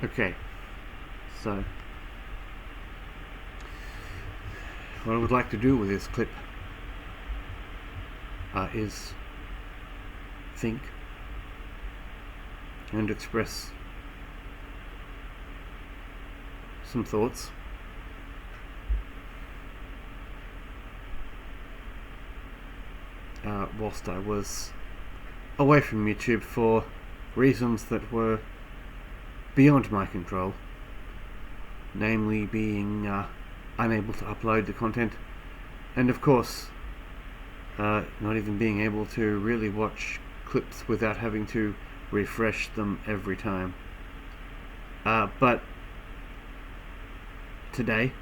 Okay, so what I would like to do with this clip is think and express some thoughts whilst I was away from YouTube for reasons that were beyond my control, namely being unable to upload the content, and of course not even being able to really watch clips without having to refresh them every time. But today,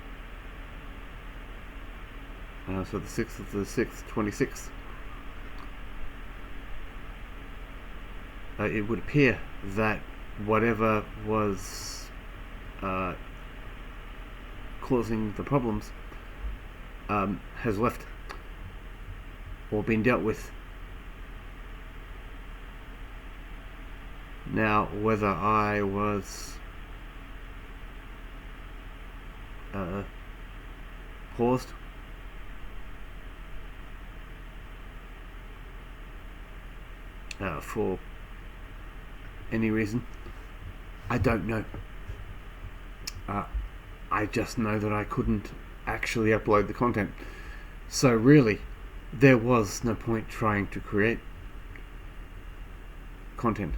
so the 6th of the 6th, 26th, it would appear that whatever was causing the problems has left or been dealt with. Now, whether I was paused for any reason, I don't know. I just know that I couldn't actually upload the content. So really, there was no point trying to create content.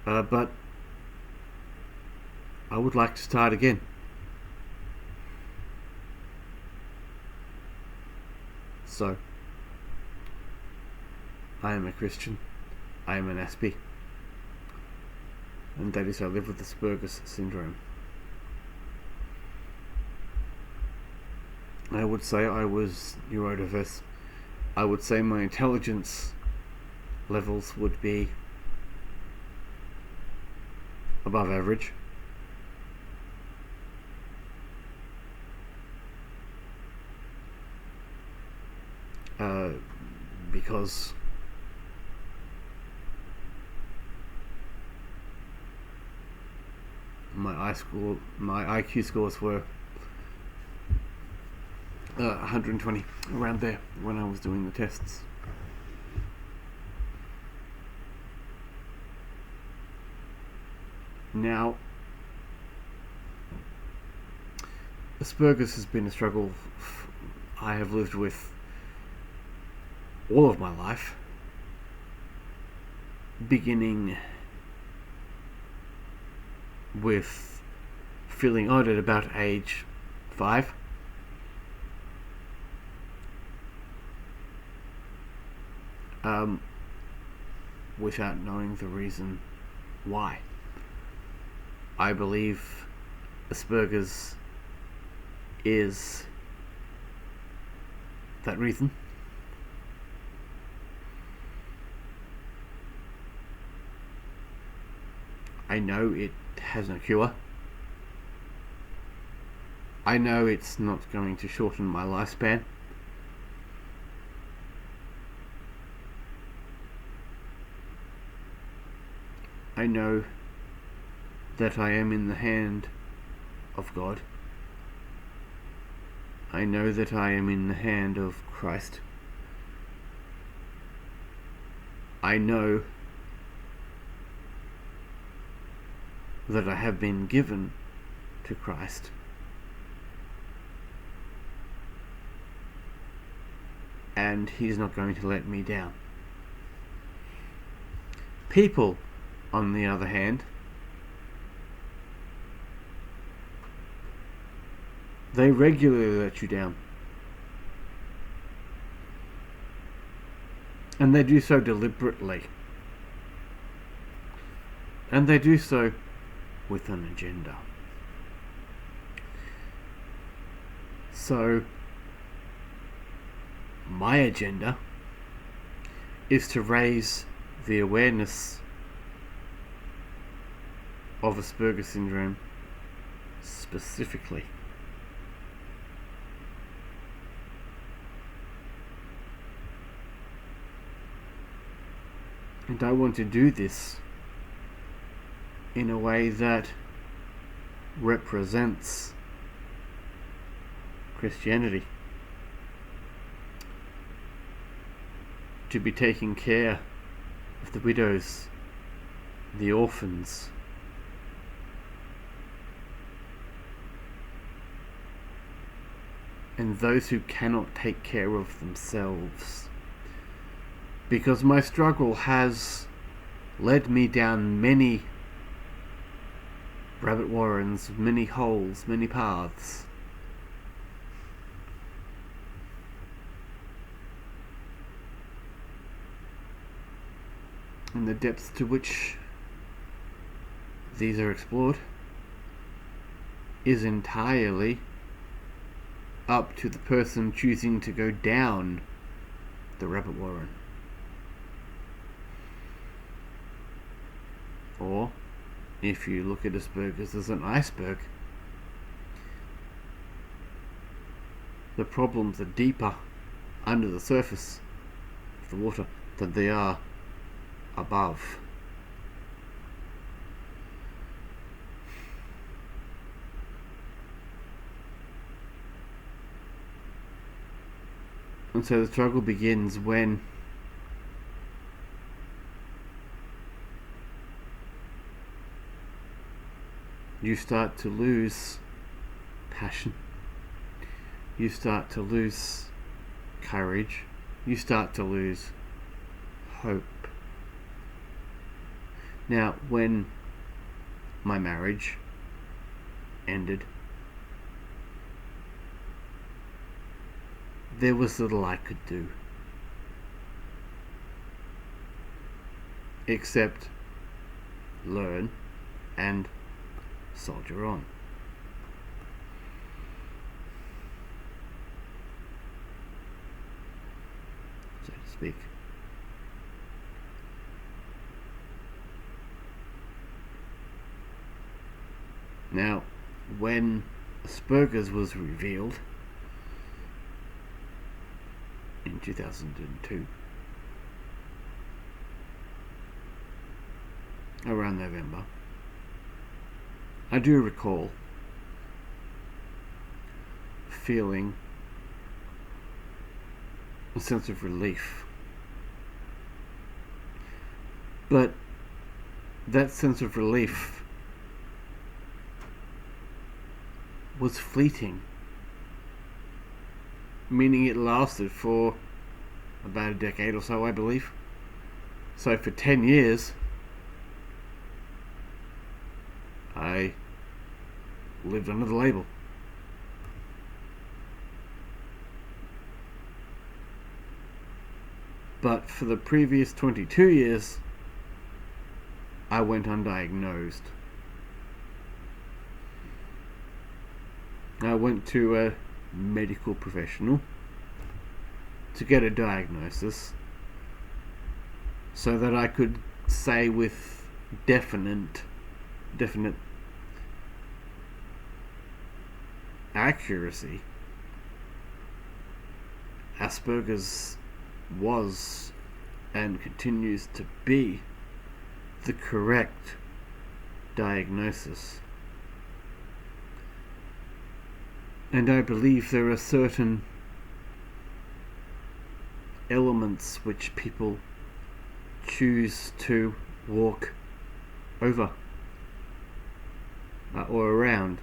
But I would like to start again. So, I am a Christian. I am an Aspie. And that is, I live with Asperger's syndrome. I would say I was neurodiverse. I would say my intelligence levels would be above average. Because my IQ scores were 120, around there, when I was doing the tests. Now, Asperger's has been a struggle I have lived with all of my life, beginning with feeling odd at about age 5. Without knowing the reason why. I believe Asperger's is that reason. I know it has no cure. I know it's not going to shorten my lifespan. I know that I am in the hand of God. I know that I am in the hand of Christ. I know that I have been given to Christ. And He's not going to let me down. People, on the other hand, they regularly let you down. And they do so deliberately. And they do so with an agenda. So, my agenda is to raise the awareness of Asperger's syndrome specifically. And I want to do this in a way that represents Christianity. To be taking care of the widows, the orphans, and those who cannot take care of themselves. Because my struggle has led me down many rabbit warrens, many holes, many paths. And the depths to which these are explored is entirely up to the person choosing to go down the rabbit warren. Or, if you look at Asperger's as an iceberg, the problems are deeper under the surface of the water than they are above. And so the struggle begins when you start to lose passion, you start to lose courage, you start to lose hope. Now, when my marriage ended, there was little I could do except learn and soldier on. So to speak. Now, when Asperger's was revealed in 2002, around November, I do recall feeling a sense of relief. But that sense of relief was fleeting, meaning it lasted for about a decade or so, I believe. So for 10 years, I lived under the label. But for the previous 22 years, I went undiagnosed. I went to a medical professional to get a diagnosis so that I could say with definite accuracy Asperger's was and continues to be the correct diagnosis. And I believe there are certain elements which people choose to walk over or around.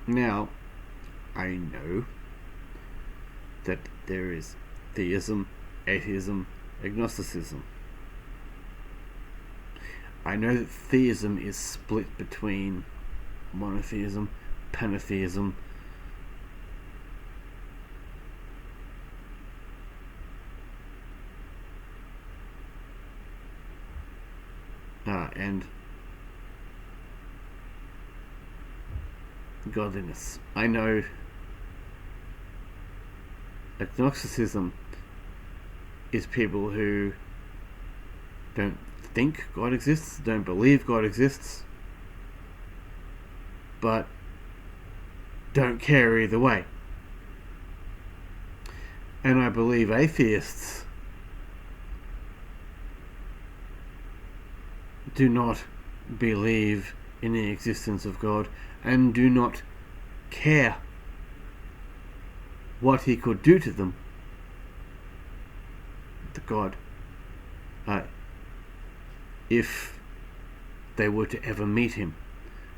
Now, I know that there is theism, atheism, agnosticism. I know that theism is split between monotheism, pantheism, and godliness. I know agnosticism is people who don't think God exists, don't believe God exists, but don't care either way. And I believe atheists do not believe in the existence of God and do not care what he could do to them, the God, if they were to ever meet him.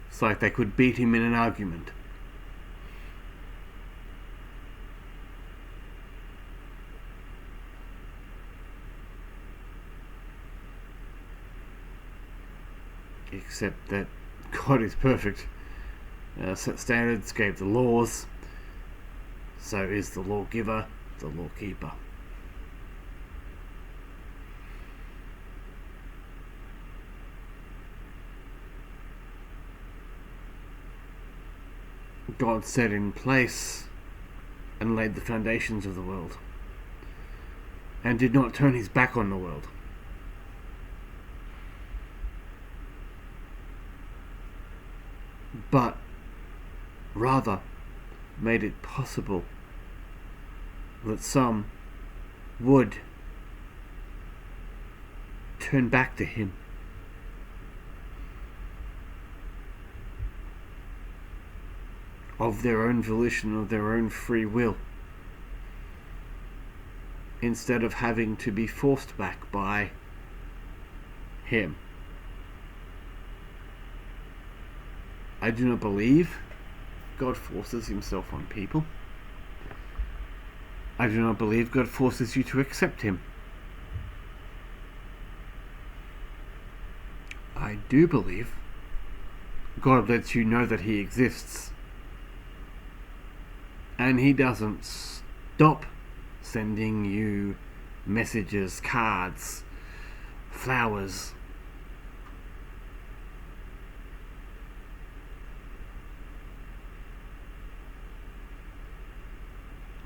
It's like they could beat him in an argument. Except that God is perfect, set standards, gave the laws, so is the lawgiver, the lawkeeper. God set in place and laid the foundations of the world, and did not turn his back on the world. But rather made it possible that some would turn back to him. Of their own volition, of their own free will, instead of having to be forced back by him. I do not believe God forces himself on people. I do not believe God forces you to accept him. I do believe God lets you know that he exists. And he doesn't stop sending you messages, cards, flowers,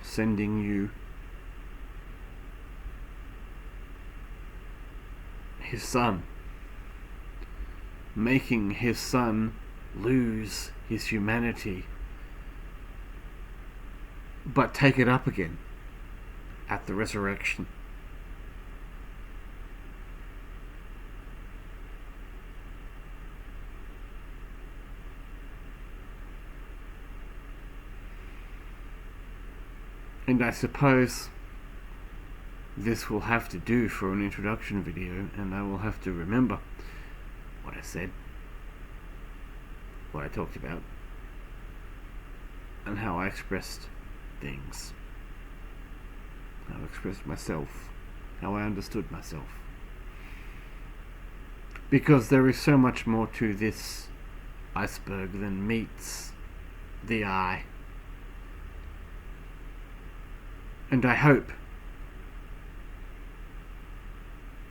sending you his son, making his son lose his humanity, but take it up again at the resurrection. And I suppose this will have to do for an introduction video, and I will have to remember what I said, what I talked about, and how I expressed things, how I expressed myself, how I understood myself. Because there is so much more to this iceberg than meets the eye. And I hope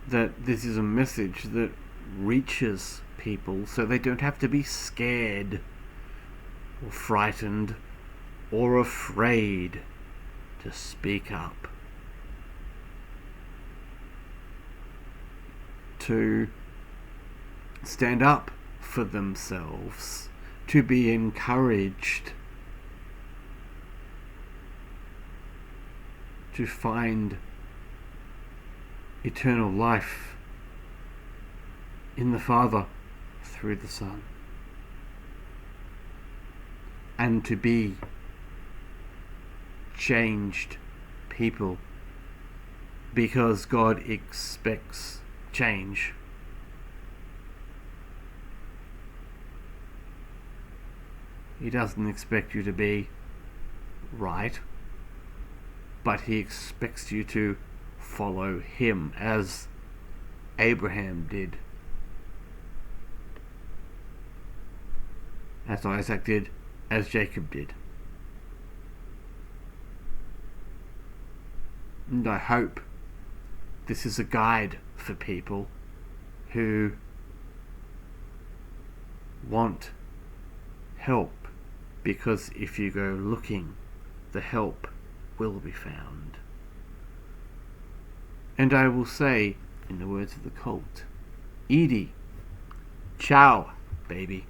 that this is a message that reaches people so they don't have to be scared or frightened or afraid to speak up, to stand up for themselves, to be encouraged, to find eternal life in the Father through the Son, and to be changed people, because God expects change. He doesn't expect you to be right, but he expects you to follow him as Abraham did, as Isaac did, as Jacob did. And I hope this is a guide for people who want help, because if you go looking, the help will be found. And I will say, in the words of the cult, Edie, ciao, baby.